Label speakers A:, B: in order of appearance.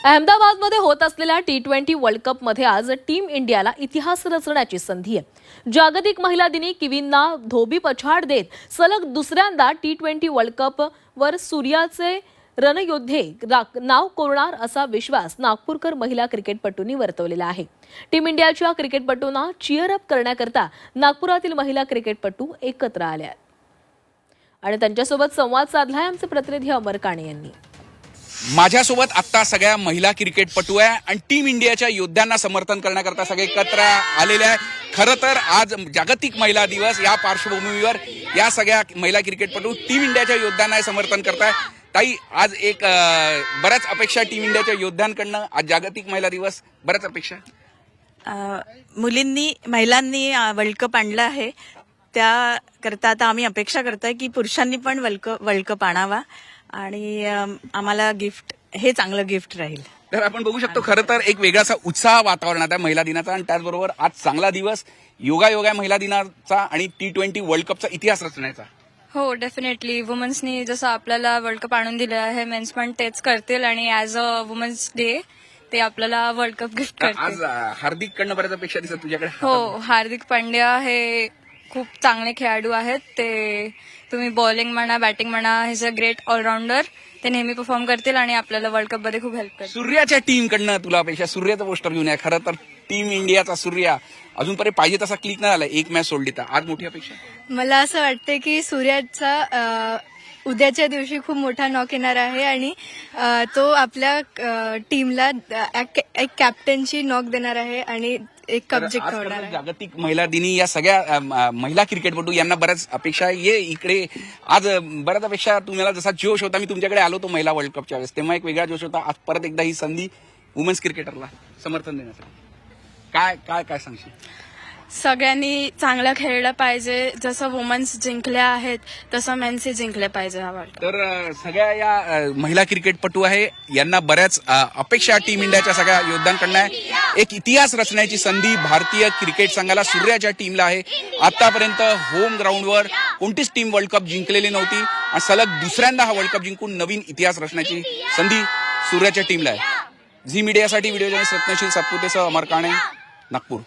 A: अहमदाबादमध्ये होत असलेल्या T20 वर्ल्ड कपमध्ये आज टीम इंडियाला इतिहास रचण्याची संधी आहे। जागतिक महिला दिनी किवींना धोबी पछाड देत सलग दुसऱ्यांदा T20 वर्ल्ड कपवर सूर्याचे रणयोद्धे नाव कोरणार असा विश्वास नागपूरकर महिला क्रिकेटपटूंनी वर्तवलेला आहे। टीम इंडियाच्या क्रिकेटपटूंना चीअर अप करण्याकरता नागपुरातील महिला क्रिकेटपटू एकत्र आल्या आणि त्यांच्यासोबत संवाद साधलाय आमचे प्रतिनिधी अमर काणे यांनी।
B: माझ्यासोबत आता सगळ्या महिला क्रिकेटपटू आहे आणि टीम इंडियाच्या योद्ध्यांना समर्थन करण्याकरता सगळे एकत्र आलेले आहे। खरं तर आज जागतिक महिला दिवस या पार्श्वभूमीवर या सगळ्या महिला क्रिकेटपटू टीम इंडियाच्या योद्ध्यांना समर्थन करताय। ताई, आज एक बऱ्याच अपेक्षा टीम इंडियाच्या योद्ध्यांकडनं, आज जागतिक महिला दिवस, बऱ्याच अपेक्षा
C: महिलांनी वर्ल्ड कप आणला आहे, त्याकरता आता आम्ही अपेक्षा करतोय की पुरुषांनी पण वर्ल्ड कप आणावा आणि आम्हाला गिफ्ट हे चांगलं गिफ्ट राहील।
B: तर आपण बघू शकतो खरं तर एक वेगळासा उत्साह वातावरणात आहे महिला दिनाचा आणि त्याचबरोबर आज चांगला दिवस योगायोग आहे महिला दिनाचा आणि T20 वर्ल्ड कपचा इतिहास रचण्याचा।
D: हो, डेफिनेटली वुमन्सनी जसं आपल्याला वर्ल्ड कप आणून दिलं आहे, मेन्स पण तेच करतील आणि ॲज अ वुमन्स डे ते आपल्याला वर्ल्ड कप गिफ्ट करतील।
B: आज हार्दिक कडनं बऱ्याच अपेक्षा दिसत तुझ्याकडे।
D: हो, हार्दिक पांड्या हे खूप चांगले खेळाडू आहेत। ते तुम्ही बॉलिंग म्हणा, बॅटिंग म्हणा, हे इज अ ग्रेट ऑलराऊंडर। ते नेहमी परफॉर्म करतील आणि आपल्याला वर्ल्ड कप मध्ये खूप हेल्प करतील।
B: सूर्याच्या टीम कडनं तुला अपेक्षा? सूर्याचं पोस्टर घेऊन आहे। खरं तर टीम इंडियाचा सूर्या अजूनपर्यंत पाहिजे तसा क्लिक नाही झाला, एक मॅच सोडली, तर आज मोठी अपेक्षा।
E: मला असं वाटतं की सूर्याचा उद्याच्या दिवशी खूप मोठा नॉक येणार आहे आणि तो आपल्या टीमला एक कॅप्टनची नॉक देणार आहे आणि एक कप जिंकवणार आहे।
B: जागतिक महिला दिनी या सगळ्या महिला क्रिकेटपटू यांना बऱ्याच अपेक्षा आहे। ये इकडे आज बऱ्याच अपेक्षा। तुम्हाला जसा जोश होता, मी तुमच्याकडे आलो तो महिला वर्ल्ड कपच्या वेळेस, तेव्हा एक वेगळा जोश होता। आज परत एकदा ही संधी वुमेन्स क्रिकेटरला समर्थन देण्यासाठी काय काय काय सांगशील?
D: सगळ्यांनी चांगलं खेळलं पाहिजे। जसं वुमन्स जिंकल्या आहेत तसं मेन्सही जिंकले पाहिजे हा वर्ल्ड कप।
B: तर सगळ्या या महिला क्रिकेटपटू आहे, यांना बऱ्याच अपेक्षा टीम इंडियाच्या सगळ्या योद्ध्यांकडनं आहे। एक इतिहास रचण्याची संधी भारतीय क्रिकेट संघाला, सूर्याच्या टीमला आहे। आतापर्यंत होम ग्राउंडवर कोणतीच टीम वर्ल्ड कप जिंकलेली नव्हती आणि सलग दुसऱ्यांदा हा वर्ल्ड कप जिंकून नवीन इतिहास रचण्याची संधी सूर्याच्या टीमला आहे। झी मीडियासाठी व्हिडिओ जर्नलिस्ट रत्नशील सातपुतेसह अमर काणे, नागपूर।